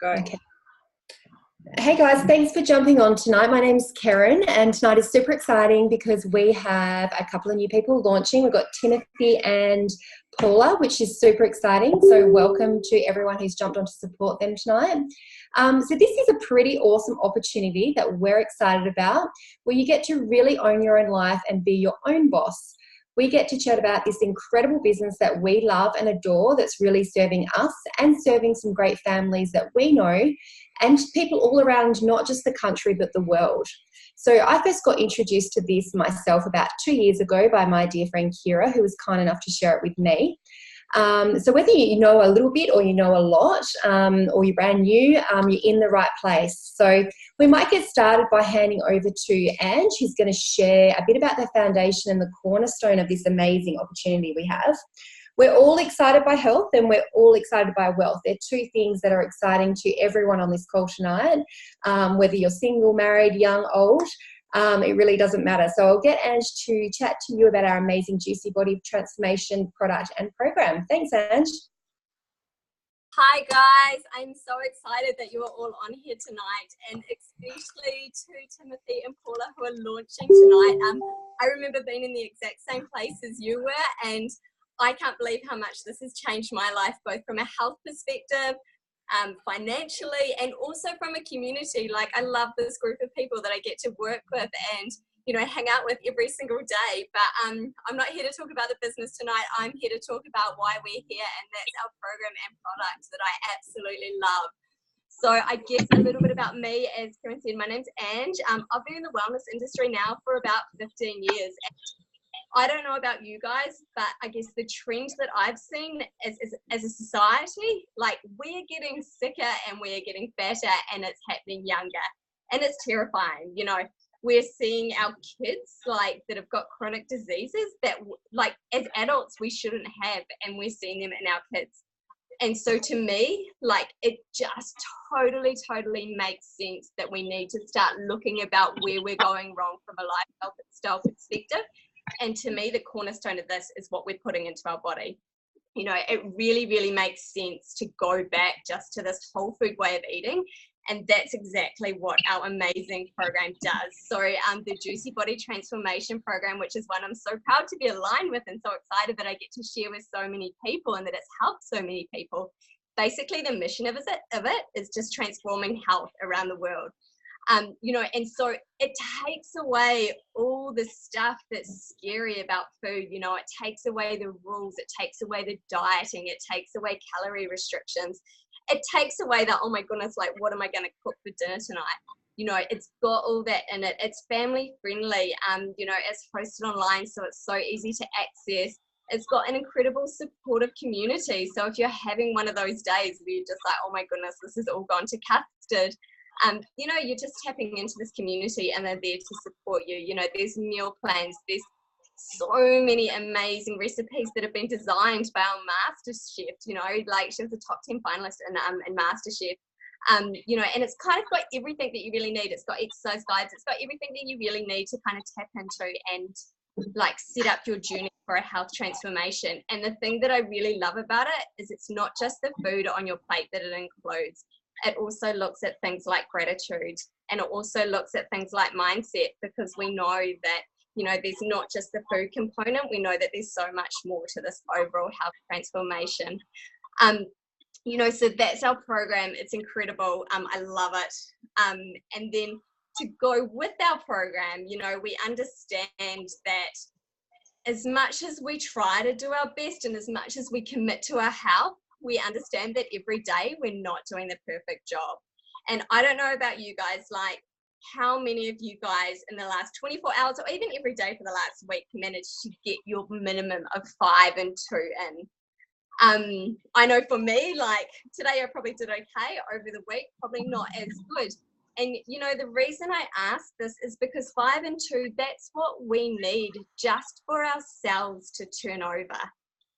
Go. Okay. Hey guys, thanks for jumping on tonight. My name's Karen, and tonight is super exciting because we have a couple of new people launching. We've got Timothy and Paula, which is super exciting. So welcome to everyone who's jumped on to support them tonight. So this is a pretty awesome opportunity that we're excited about, where you get to really own your own life and be your own boss. We get to chat about this incredible business that we love and adore, that's really serving us and serving some great families that we know and people all around, not just the country, but the world. So I first got introduced to this myself about 2 years ago by my dear friend Kira, who was kind enough to share it with me. So whether you know a little bit or you know a lot, or you're brand new, you're in the right place. So we might get started by handing over to Ange, who's going to share a bit about the foundation and the cornerstone of this amazing opportunity we have. We're all excited by health and we're all excited by wealth. They're two things that are exciting to everyone on this call tonight, whether you're single, married, young, old. It really doesn't matter. So I'll get Ange to chat to you about our amazing Juicy Body transformation product and program. Thanks, Ange. Hi guys, I'm so excited that you are all on here tonight, and especially to Timothy and Paula who are launching tonight. I remember being in the exact same place as you were, and I can't believe how much this has changed my life, both from a health perspective, financially, and also from a community. Like, I love this group of people that I get to work with and, you know, hang out with every single day. But I'm not here to talk about the business tonight. I'm here to talk about why we're here, and that's our program and products that I absolutely love. So I guess a little bit about me, as Karen said, my name's Ange. I've been in the wellness industry now for about 15 years. And I don't know about you guys, but I guess the trend that I've seen as a society, like, we're getting sicker and we're getting fatter, and it's happening younger. And it's terrifying. You know, we're seeing our kids, like, that have got chronic diseases that, like, as adults we shouldn't have, and we're seeing them in our kids. And so to me, like, it just totally makes sense that we need to start looking about where we're going wrong from a lifestyle perspective. And to me, the cornerstone of this is what we're putting into our body. You know, it really makes sense to go back just to this whole food way of eating. And that's exactly what our amazing program does. So the Juicy Body Transformation Program, which is one I'm so proud to be aligned with and so excited that I get to share with so many people and that it's helped so many people. Basically, the mission of it is just transforming health around the world. You know, and so it takes away all the stuff that's scary about food. You know, it takes away the rules, it takes away the dieting, it takes away calorie restrictions. It takes away that, oh my goodness, like, what am I going to cook for dinner tonight? You know, it's got all that in it. It's family friendly, you know, it's hosted online, so it's so easy to access. It's got an incredible supportive community. So if you're having one of those days where you're just like, oh my goodness, this has all gone to custard, you know, you're just tapping into this community and they're there to support you. You know, there's meal plans, there's so many amazing recipes that have been designed by our master chef. You know, like, she was a top 10 finalist in MasterChef. You know, and it's kind of got everything that you really need. It's got exercise guides, it's got everything that you really need to kind of tap into and, like, set up your journey for a health transformation. And the thing that I really love about it is it's not just the food on your plate that it includes. It also looks at things like gratitude, and it also looks at things like mindset, because we know that, you know, there's not just the food component. We know that there's so much more to this overall health transformation. You know, so that's our program. It's incredible. I love it. And then to go with our program, you know, we understand that as much as we try to do our best and as much as we commit to our health, we understand that every day we're not doing the perfect job. And I don't know about you guys, like, how many of you guys in the last 24 hours or even every day for the last week managed to get your minimum of 5 and 2 in? I know for me, like, today I probably did okay. Over the week, probably not as good. And, you know, the reason I ask this is because 5 and 2, that's what we need just for ourselves to turn over.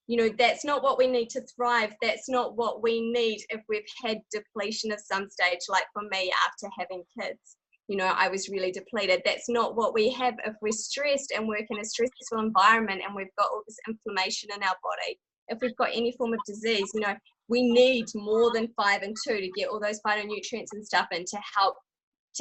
You know, that's not what we need to thrive. That's not what we need if we've had depletion of some stage, like for me after having kids. You know, I was really depleted. That's not what we have if we're stressed and work in a stressful environment and we've got all this inflammation in our body. If we've got any form of disease, you know, we need more than 5 and 2 to get all those phytonutrients and stuff in to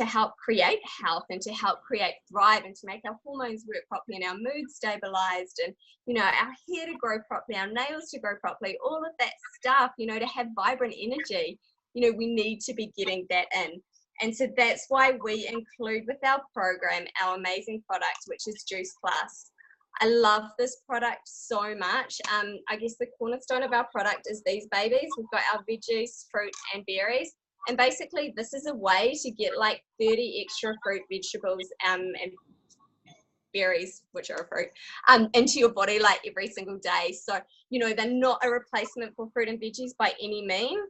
help create health and to help create thrive and to make our hormones work properly and our mood stabilized and, you know, our hair to grow properly, our nails to grow properly, all of that stuff, you know, to have vibrant energy. You know, we need to be getting that in. And so that's why we include with our program our amazing product, which is Juice Plus. I love this product so much. I guess the cornerstone of our product is these babies. We've got our veggies, fruit and berries. And basically this is a way to get like 30 extra fruit, vegetables and berries, which are a fruit, into your body like every single day. So, you know, they're not a replacement for fruit and veggies by any means,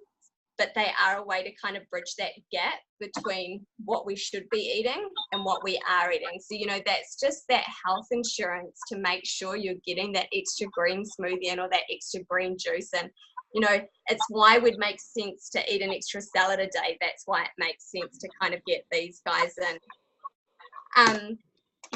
but they are a way to kind of bridge that gap between what we should be eating and what we are eating. So, you know, that's just that health insurance to make sure you're getting that extra green smoothie in or that extra green juice. And, you know, it's why it would make sense to eat an extra salad a day. That's why it makes sense to kind of get these guys in.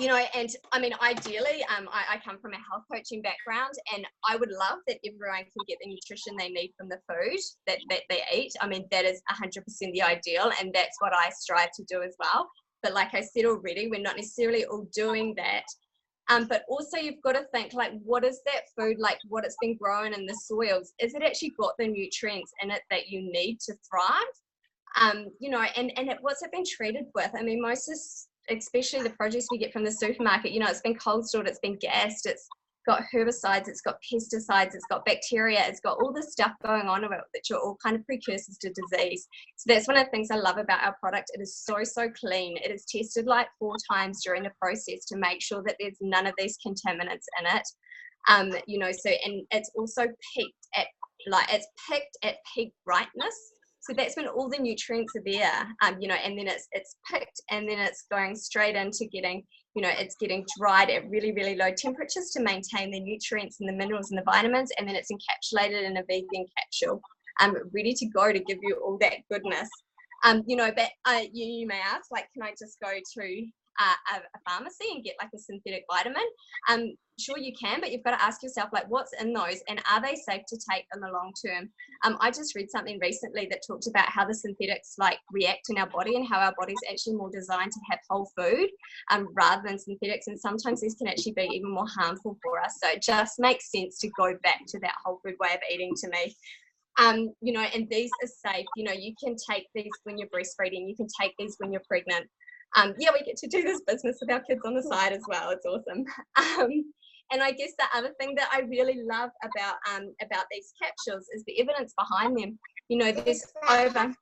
You know, and I mean, ideally, I come from a health coaching background, and I would love that everyone can get the nutrition they need from the food that they eat. I mean, that is 100% the ideal, and that's what I strive to do as well. But like I said already, we're not necessarily all doing that. But also you've got to think, like, what is that food, like what it's been grown in the soils? Is it actually got the nutrients in it that you need to thrive? You know, and what's it been treated with? I mean, especially the produce we get from the supermarket, you know, it's been cold stored, it's been gassed, it's got herbicides, it's got pesticides, it's got bacteria, it's got all this stuff going on with it, which are all kind of precursors to disease. So that's one of the things I love about our product. It is so clean. It is tested like 4 times during the process to make sure that there's none of these contaminants in it. You know, so, and it's also picked at peak ripeness. So that's when all the nutrients are there, you know, and then it's picked and then it's going straight into getting, you know, it's getting dried at really low temperatures to maintain the nutrients and the minerals and the vitamins, and then it's encapsulated in a vegan capsule, ready to go to give you all that goodness. You know, but you may ask, like, can I just go to a pharmacy and get like a synthetic vitamin? Sure you can, but you've got to ask yourself, like, what's in those and are they safe to take in the long term? I just read something recently that talked about how the synthetics like react in our body and how our body's actually more designed to have whole food rather than synthetics, and sometimes these can actually be even more harmful for us. So it just makes sense to go back to that whole food way of eating to me. You know, and these are safe. You know, you can take these when you're breastfeeding, you can take these when you're pregnant. Yeah, we get to do this business with our kids on the side as well. It's awesome. And I guess the other thing that I really love about these capsules is the evidence behind them. You know, there's over,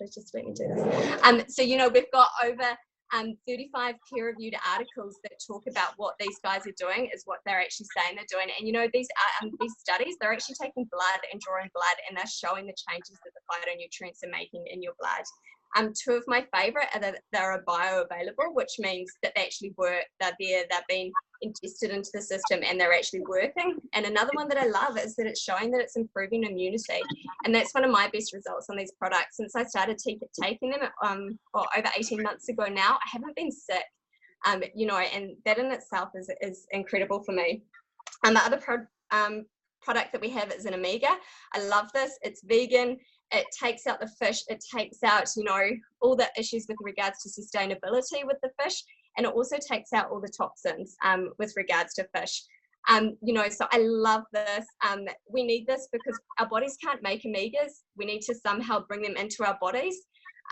just let me do this. So, you know, we've got over 35 peer-reviewed articles that talk about what these guys are doing is what they're actually saying they're doing. And, you know, these studies, they're actually taking blood and drawing blood, and they're showing the changes that the phytonutrients are making in your blood. 2 of my favorite are that they're bioavailable, which means that they actually work. They're there, they've been ingested into the system and they're actually working. And another one that I love is that it's showing that it's improving immunity. And that's one of my best results on these products. Since I started taking them over 18 months ago now, I haven't been sick. You know, and that in itself is incredible for me. And the other product that we have is an omega. I love this. It's vegan. It takes out the fish. It takes out, you know, all the issues with regards to sustainability with the fish. And it also takes out all the toxins with regards to fish. You know, so I love this. We need this because our bodies can't make omegas. We need to somehow bring them into our bodies.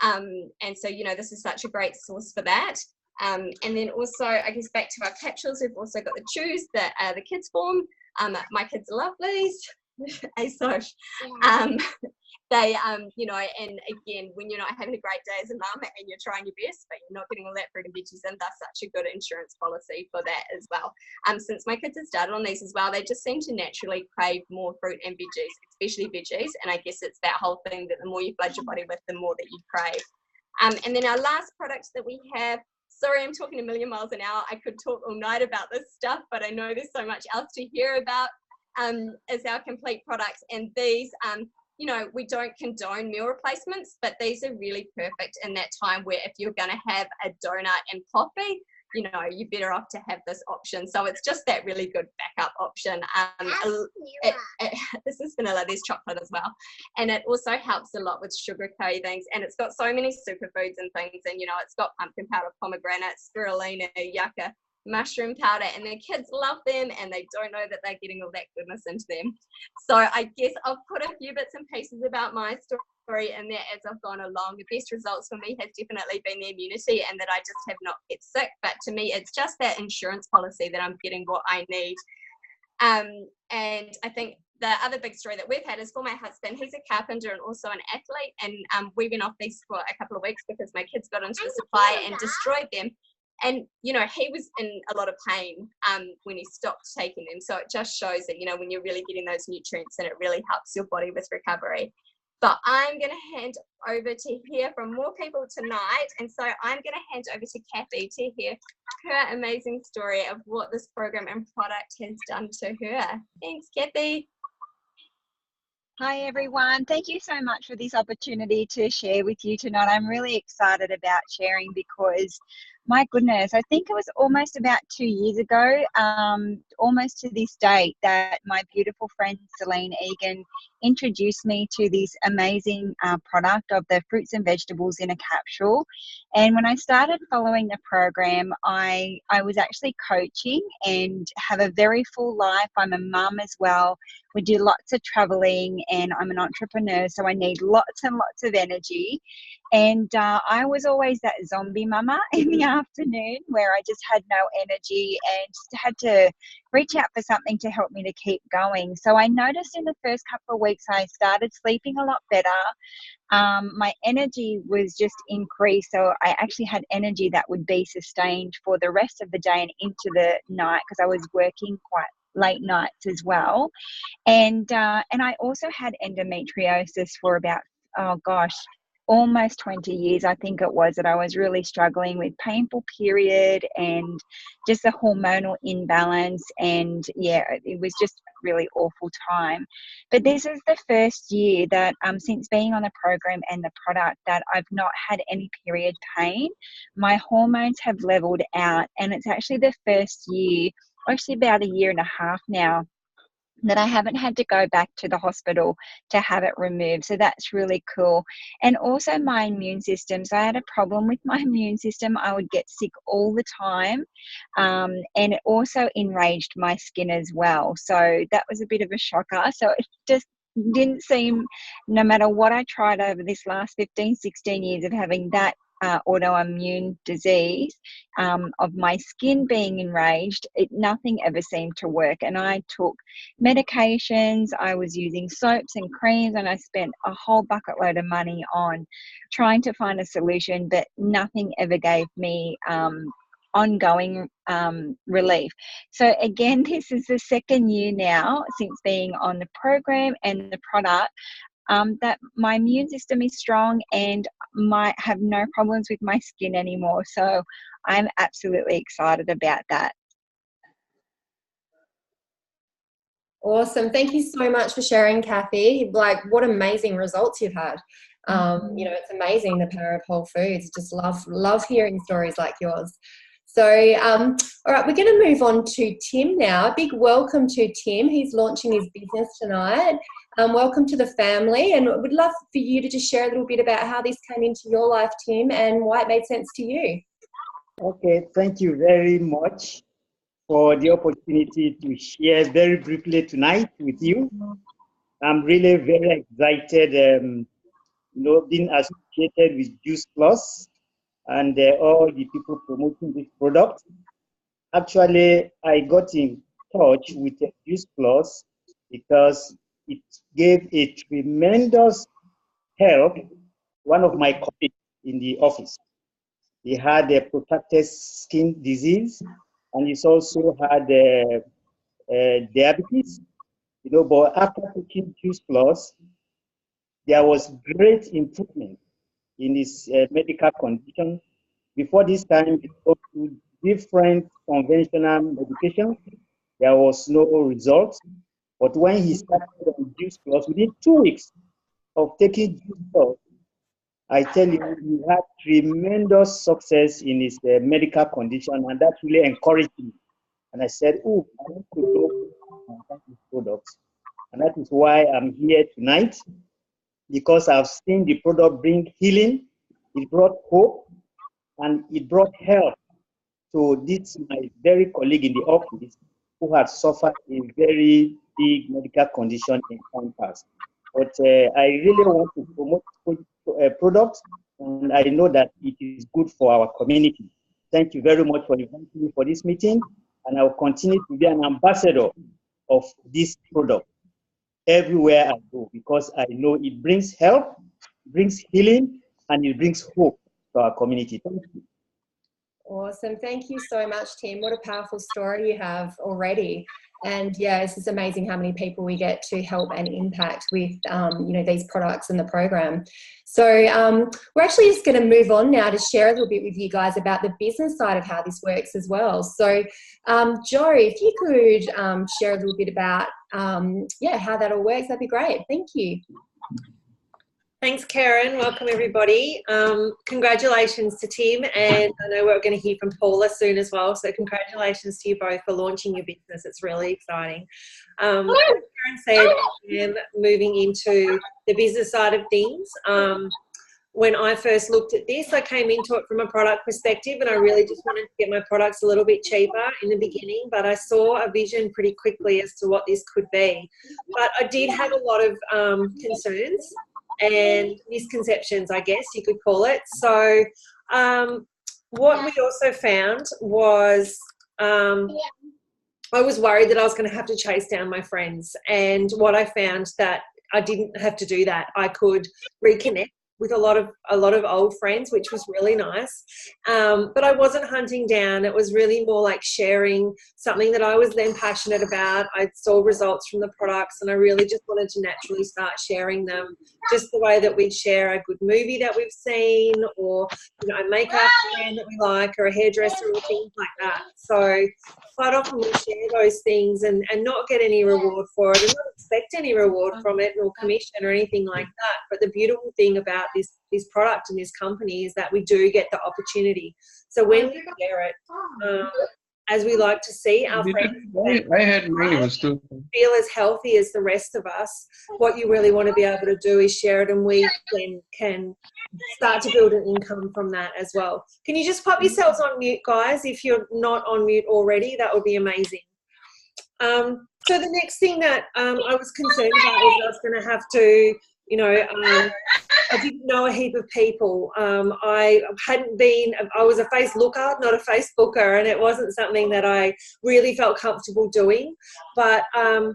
And so, you know, this is such a great source for that. And then also, I guess back to our capsules, we've also got the chews that the kids form. My kids love these. So they you know, and again, when you're not having a great day as a mum and you're trying your best but you're not getting all that fruit and veggies in, that's such a good insurance policy for that as well. Since my kids have started on these as well, they just seem to naturally crave more fruit and veggies, especially veggies, and I guess it's that whole thing that the more you flood your body with, the more that you crave. And then our last product that we have, sorry, I'm talking a million miles an hour. I could talk all night about this stuff, but I know there's so much else to hear about, is our complete products. And these, you know, we don't condone meal replacements, but these are really perfect in that time where if you're going to have a donut and coffee, you know, you're better off to have this option. So it's just that really good backup option. This is vanilla, there's chocolate as well. And it also helps a lot with sugar cravings. And it's got so many superfoods and things. And, you know, it's got pumpkin powder, pomegranate, spirulina, yucca, mushroom powder, and their kids love them and they don't know that they're getting all that goodness into them. So I guess I'll put a few bits and pieces about my story in there as I've gone along. The best results for me has definitely been the immunity and that I just have not get sick, but to me it's just that insurance policy that I'm getting what I need. And I think the other big story that we've had is for my husband. He's a carpenter and also an athlete, and we went off these for a couple of weeks because my kids got into the supply and destroyed them. And, you know, he was in a lot of pain when he stopped taking them. So it just shows that, you know, when you're really getting those nutrients, and it really helps your body with recovery. But I'm going to hand over to hear from more people tonight. And so I'm going to hand over to Kathy to hear her amazing story of what this program and product has done to her. Thanks, Kathy. Hi everyone, thank you so much for this opportunity to share with you tonight. I'm really excited about sharing because, my goodness, I think it was almost about 2 years ago, almost to this date, that my beautiful friend Celine Egan introduced me to this amazing product of the fruits and vegetables in a capsule. And when I started following the program, I was actually coaching and have a very full life. I'm a mum as well. We do lots of traveling and I'm an entrepreneur, so I need lots and lots of energy. And I was always that zombie mama in the afternoon where I just had no energy and just had to reach out for something to help me to keep going. So I noticed in the first couple of weeks I started sleeping a lot better. My energy was just increased, so I actually had energy that would be sustained for the rest of the day and into the night because I was working quite late nights as well. And I also had endometriosis for about, oh gosh, almost 20 years, I think it was, that I was really struggling with painful period and just a hormonal imbalance. And yeah, it was just a really awful time. But this is the first year that since being on the program and the product that I've not had any period pain. My hormones have leveled out, and it's actually the first year, actually about a year and a half now, that I haven't had to go back to the hospital to have it removed. So that's really cool. And also my immune system. So I had a problem with my immune system. I would get sick all the time. And it also enraged my skin as well. So that was a bit of a shocker. So it just didn't seem, no matter what I tried over this last 15, 16 years of having that autoimmune disease, of my skin being enraged, nothing ever seemed to work. And I took medications, I was using soaps and creams, and I spent a whole bucket load of money on trying to find a solution, but nothing ever gave me ongoing relief. So again, this is the second year now since being on the program and the product, that my immune system is strong and have no problems with my skin anymore. So I'm absolutely excited about that. Awesome. Thank you so much for sharing, Kathy. Like, what amazing results you've had. You know, it's amazing, the power of whole foods. Just love hearing stories like yours. So, all right, we're going to move on to Tim now. A big welcome to Tim. He's launching his business tonight. Welcome to the family, and we'd love for you to just share a little bit about how this came into your life, Tim, and why it made sense to you. Okay, thank you very much for the opportunity to share very briefly tonight with you. I'm really very excited, you know, being associated with Juice Plus and all the people promoting this product. Actually, I got in touch with Juice Plus because it gave a tremendous help. One of my colleagues in the office, he had a protracted skin disease, and he's also had diabetes. You know, but after taking Juice Plus, there was great improvement in his medical condition. Before this time, he go to different conventional medications. There was no result. But when he started on Juice Plus, within 2 weeks of taking Juice Plus, I tell you, he had tremendous success in his medical condition, and that really encouraged me. And I said, oh, I want to do this product. And that is why I'm here tonight, because I've seen the product bring healing, it brought hope, and it brought health to this, my very colleague in the office, who had suffered a very big medical condition in time past. But I really want to promote products, and I know that it is good for our community. Thank you very much for inviting me for this meeting, and I will continue to be an ambassador of this product everywhere I go, because I know it brings help, brings healing, and it brings hope to our community. Thank you. Awesome. Thank you so much, Tim. What a powerful story you have already. And yeah, it's just amazing how many people we get to help and impact with, you know, these products and the program. So we're actually just going to move on now to share a little bit with you guys about the business side of how this works as well. So Joe, if you could share a little bit about, yeah, how that all works, that'd be great. Thank you. Thanks, Karen. Welcome, everybody. Congratulations to Tim, and I know we're going to hear from Paula soon as well, so congratulations to you both for launching your business. It's really exciting. As Karen said, I'm moving into the business side of things. When I first looked at this, I came into it from a product perspective, and I really just wanted to get my products a little bit cheaper in the beginning, but I saw a vision pretty quickly as to what this could be. But I did have a lot of concerns and misconceptions, I guess you could call it. So what we also found was I was worried that I was going to have to chase down my friends, and what I found that I didn't have to do that. I could reconnect with a lot of old friends, which was really nice. But I wasn't hunting down. It was really more like sharing something that I was then passionate about. I saw results from the products, and I really just wanted to naturally start sharing them, just the way that we'd share a good movie that we've seen, or, you know, a makeup brand that we like, or a hairdresser, or things like that. So quite often we share those things and not get any reward for it, and not expect any reward from it, or commission or anything like that. But the beautiful thing about this product and this company is that we do get the opportunity. So when we share it, as we like to see our friends I had mine was too. feel as healthy as the rest of us, what you really want to be able to do is share it, and we then can start to build an income from that as well. Can you just pop yourselves on mute, guys? If you're not on mute already, that would be amazing. So the next thing that I was concerned about was I was going to have to, you know, I didn't know a heap of people. I was a face looker, not a Facebooker, and it wasn't something that I really felt comfortable doing. But, I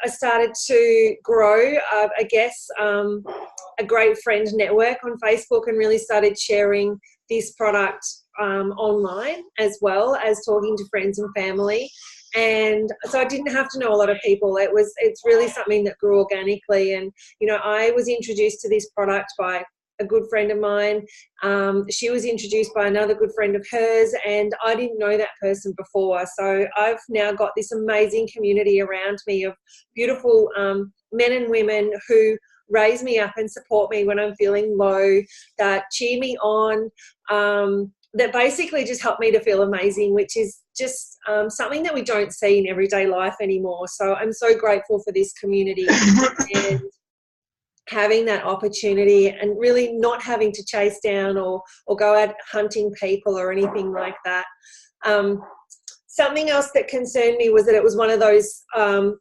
started to grow, I guess, a great friend network on Facebook, and really started sharing this product online, as well as talking to friends and family. And so I didn't have to know a lot of people. It's really something that grew organically. And, you know, I was introduced to this product by a good friend of mine. She was introduced by another good friend of hers, and I didn't know that person before. So I've now got this amazing community around me of beautiful men and women who raise me up and support me when I'm feeling low, that cheer me on, that basically just help me to feel amazing, which is just something that we don't see in everyday life anymore. So I'm so grateful for this community and having that opportunity, and really not having to chase down or go out hunting people or anything like that. Something else that concerned me was that it was one of those,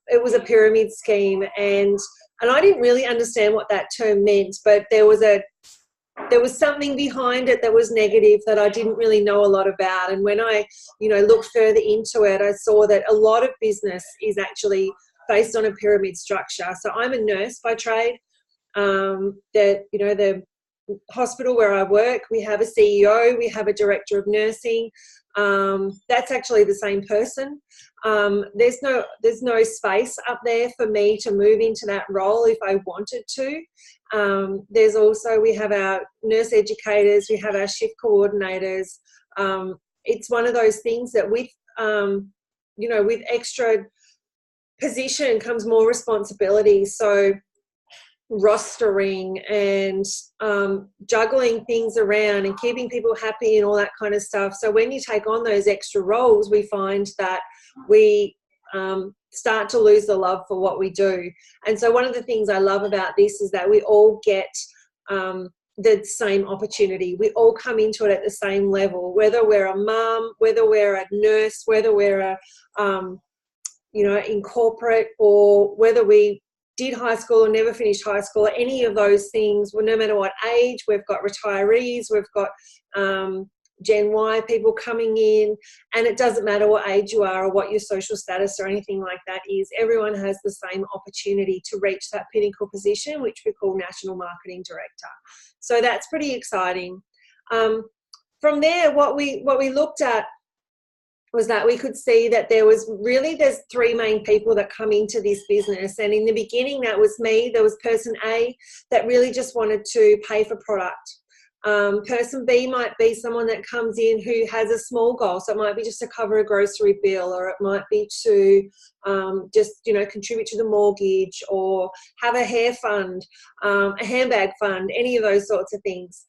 it was a pyramid scheme, and I didn't really understand what that term meant, but there was something behind it that was negative that I didn't really know a lot about. And when I, looked further into it, I saw that a lot of business is actually based on a pyramid structure. So I'm a nurse by trade. The hospital where I work, we have a CEO, we have a director of nursing. That's actually the same person. There's no space up there for me to move into that role if I wanted to. There's also, we have our nurse educators, we have our shift coordinators. It's one of those things that with extra position comes more responsibility. So rostering and juggling things around and keeping people happy and all that kind of stuff. So when you take on those extra roles, we find that we start to lose the love for what we do. And so one of the things I love about this is that we all get the same opportunity. We all come into it at the same level, whether we're a mum, whether we're a nurse, whether we're a in corporate, or whether we did high school or never finished high school, or any of those things. Well, no matter what age, we've got retirees, we've got Gen Y people coming in, and it doesn't matter what age you are or what your social status or anything like that is. Everyone has the same opportunity to reach that pinnacle position, which we call National Marketing Director. So that's pretty exciting. From there, what we looked at was that we could see that there's three main people that come into this business. And in the beginning, that was me. There was person A that really just wanted to pay for product. Person B might be someone that comes in who has a small goal. So it might be just to cover a grocery bill, or it might be to just, contribute to the mortgage, or have a hair fund, a handbag fund, any of those sorts of things.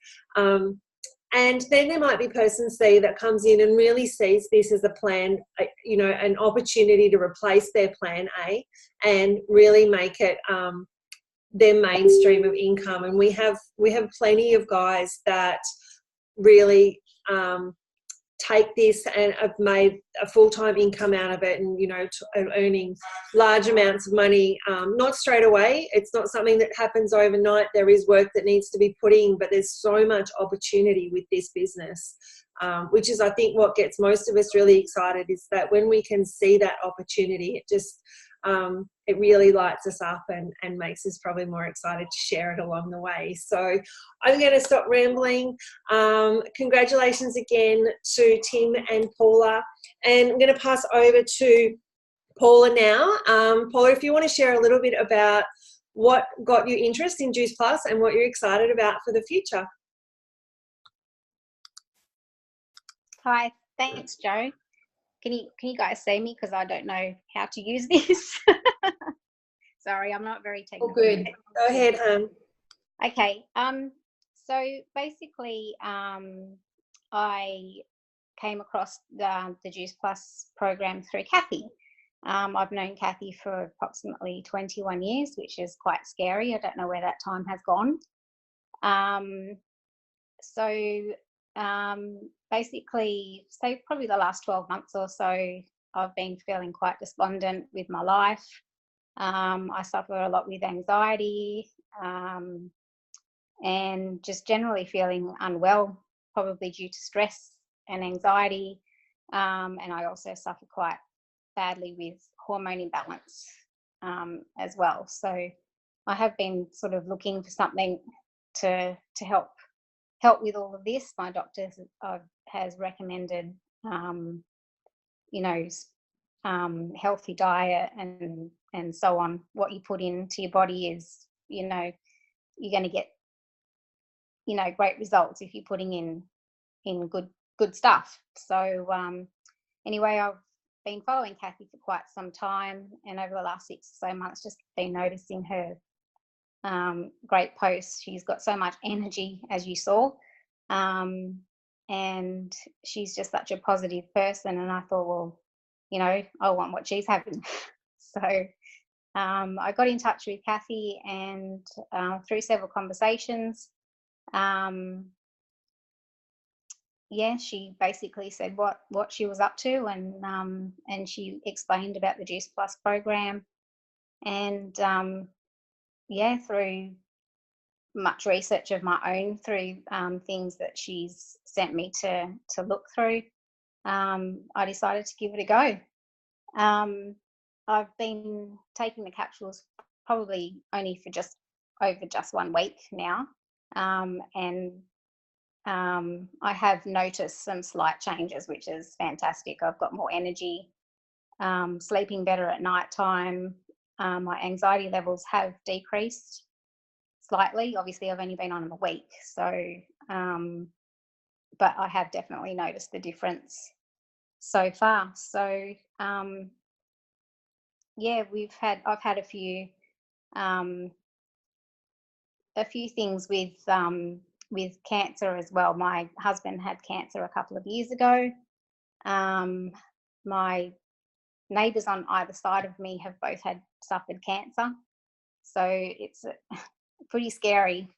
And then there might be person C that comes in and really sees this as a plan, an opportunity to replace their plan A and really make it their mainstream of income. And we have plenty of guys that really take this and have made a full-time income out of it, and earning large amounts of money, not straight away. It's not something that happens overnight. There is work that needs to be put in, but there's so much opportunity with this business, which is, I think, what gets most of us really excited, is that when we can see that opportunity, it just it really lights us up and makes us probably more excited to share it along the way. So I'm going to stop rambling. Congratulations again to Tim and Paula. And I'm going to pass over to Paula now. Paula, if you want to share a little bit about what got you interest in Juice Plus and what you're excited about for the future. Hi, thanks, Joe. Can you guys see me, because I don't know how to use this? Sorry, I'm not very technical. All good. Go ahead, Okay. So basically, I came across the Juice Plus program through Kathy. I've known Kathy for approximately 21 years, which is quite scary. I don't know where that time has gone. Basically, so probably the last 12 months or so, I've been feeling quite despondent with my life. I suffer a lot with anxiety, and just generally feeling unwell, probably due to stress and anxiety. And I also suffer quite badly with hormone imbalance as well. So I have been sort of looking for something to help with all of this. My doctor has recommended, healthy diet and so on. What you put into your body is, you're going to get, great results if you're putting in good stuff. So anyway, I've been following Kathy for quite some time, and over the last 6 or so months, just been noticing her great posts. She's got so much energy, as you saw, and she's just such a positive person, and I thought, well, I want what she's having. So I got in touch with Kathy, and through several conversations, she basically said what she was up to, and she explained about the Juice Plus program, and through much research of my own, through things that she's sent me to look through, I decided to give it a go. I've been taking the capsules probably only for just over 1 week now, and I have noticed some slight changes, which is fantastic. I've got more energy, sleeping better at night time. My anxiety levels have decreased slightly. Obviously, I've only been on them a week, so but I have definitely noticed the difference so far. So I've had a few a few things with cancer as well. My husband had cancer a couple of years ago. My neighbours on either side of me have both suffered cancer, so it's a pretty scary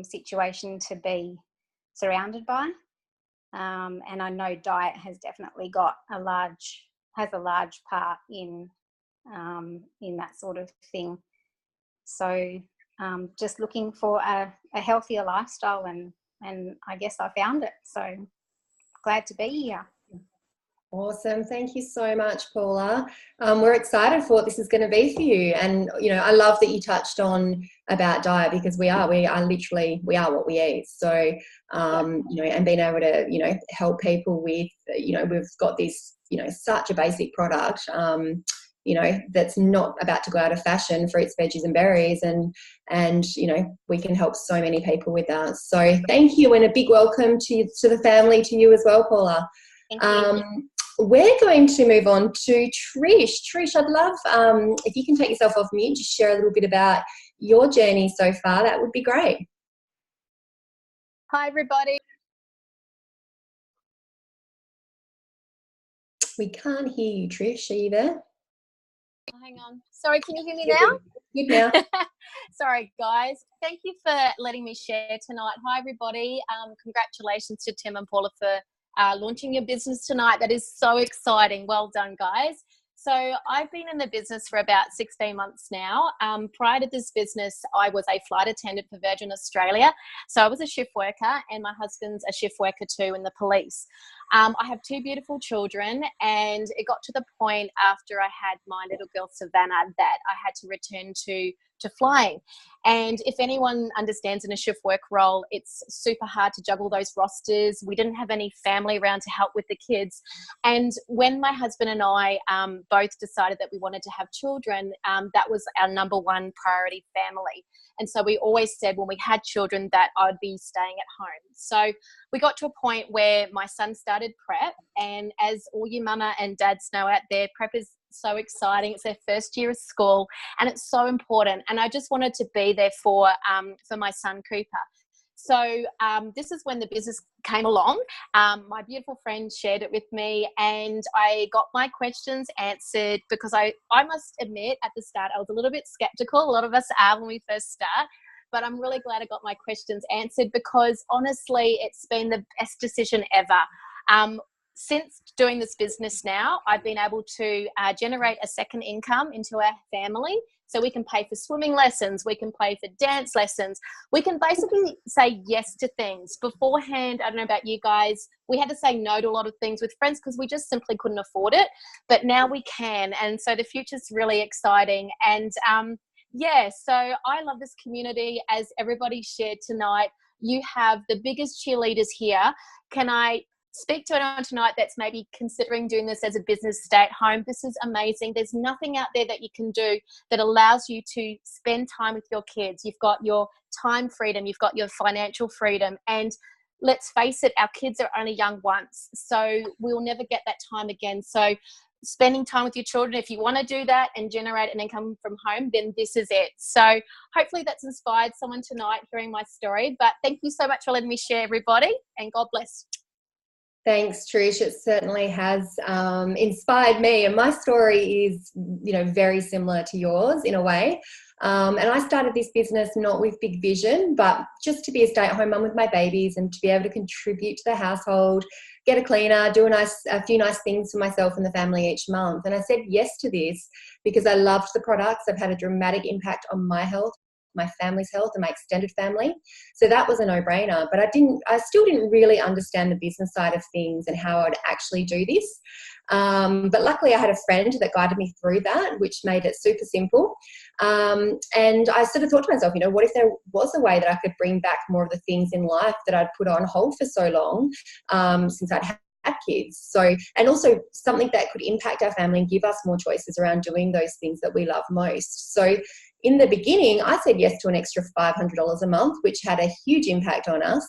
situation to be surrounded by. And I know diet has definitely got a large part in that sort of thing. So just looking for a healthier lifestyle, and I guess I found it. So glad to be here. Awesome. Thank you so much, Paula. We're excited for what this is going to be for you. And, I love that you touched on about diet, because we are what we eat. So, and being able to, help people with, we've got this, such a basic product, that's not about to go out of fashion, fruits, veggies and berries. And we can help so many people with that. So thank you. And a big welcome to the family, to you as well, Paula. Thank you. We're going to move on to Trish. Trish, I'd love if you can take yourself off mute, just share a little bit about your journey so far. That would be great. Hi, everybody. We can't hear you, Trish. Are you there? Hang on. Sorry, can you hear me now? Good now. Sorry, guys. Thank you for letting me share tonight. Hi, everybody. Congratulations to Tim and Paula for launching your business tonight. That is so exciting. Well done, guys. So I've been in the business for about 16 months now. Prior to this business, I was a flight attendant for Virgin Australia. So I was a shift worker, and my husband's a shift worker too in the police. I have two beautiful children, and it got to the point after I had my little girl Savannah that I had to return to flying. And if anyone understands in a shift work role, it's super hard to juggle those rosters. We didn't have any family around to help with the kids. And when my husband and I both decided that we wanted to have children, that was our number one priority, family. And so we always said when we had children that I'd be staying at home. So we got to a point where my son started prep, and as all you mama and dads know out there, prep is so exciting. It's their first year of school, and it's so important. And I just wanted to be there for my son Cooper. So this is when the business came along. My beautiful friend shared it with me, and I got my questions answered, because I must admit at the start I was a little bit skeptical. A lot of us are when we first start. But I'm really glad I got my questions answered, because honestly, it's been the best decision ever. Since doing this business now, I've been able to generate a second income into our family. So we can pay for swimming lessons, we can pay for dance lessons. We can basically say yes to things. Beforehand, I don't know about you guys, we had to say no to a lot of things with friends because we just simply couldn't afford it. But now we can. And so the future's really exciting. And yeah, so I love this community. As everybody shared tonight, you have the biggest cheerleaders here. Can I speak to anyone tonight that's maybe considering doing this as a business, stay at home? This is amazing. There's nothing out there that you can do that allows you to spend time with your kids. You've got your time freedom, you've got your financial freedom, and let's face it, our kids are only young once, so we'll never get that time again. So spending time with your children, if you want to do that and generate an income from home, then this is it. So hopefully that's inspired someone tonight hearing my story. But thank you so much for letting me share, everybody, and God bless. Thanks, Trish. It certainly has inspired me, and my story is, very similar to yours in a way. And I started this business not with big vision, but just to be a stay-at-home mum with my babies and to be able to contribute to the household, get a cleaner, do a few nice things for myself and the family each month. And I said yes to this because I loved the products. I've had a dramatic impact on my health, my family's health, and my extended family. So that was a no-brainer. But I still didn't really understand the business side of things and how I'd actually do this. But luckily I had a friend that guided me through that, which made it super simple. And I sort of thought to myself, what if there was a way that I could bring back more of the things in life that I'd put on hold for so long, since I'd had kids. So, and also something that could impact our family and give us more choices around doing those things that we love most. So in the beginning, I said yes to an extra $500 a month, which had a huge impact on us.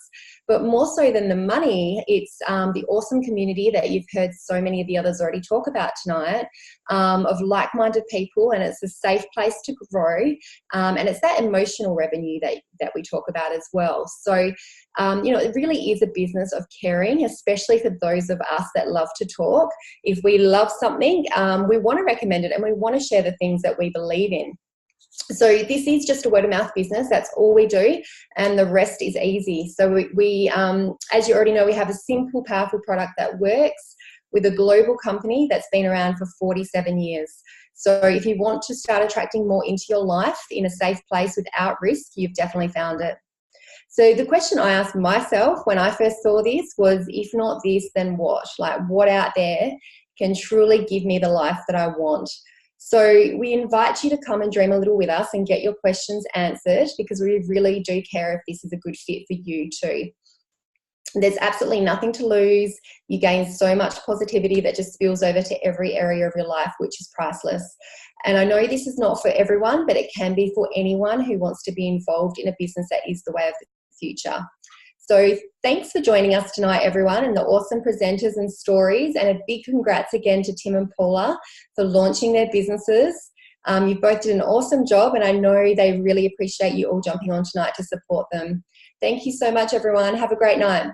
But more so than the money, it's the awesome community that you've heard so many of the others already talk about tonight, of like-minded people, and it's a safe place to grow, and it's that emotional revenue that we talk about as well. So, you know, it really is a business of caring, especially for those of us that love to talk. If we love something, we want to recommend it and we want to share the things that we believe in. So this is just a word of mouth business. That's all we do, and the rest is easy. So we as you already know, we have a simple, powerful product that works with a global company that's been around for 47 years. So if you want to start attracting more into your life in a safe place without risk, you've definitely found it. So the question I asked myself when I first saw this was, if not this, then what? Like, what out there can truly give me the life that I want? So we invite you to come and dream a little with us and get your questions answered, because we really do care if this is a good fit for you too. There's absolutely nothing to lose. You gain so much positivity that just spills over to every area of your life, which is priceless. And I know this is not for everyone, but it can be for anyone who wants to be involved in a business that is the way of the future. So thanks for joining us tonight, everyone, and the awesome presenters and stories. And a big congrats again to Tim and Paula for launching their businesses. You both did an awesome job, and I know they really appreciate you all jumping on tonight to support them. Thank you so much, everyone. Have a great night.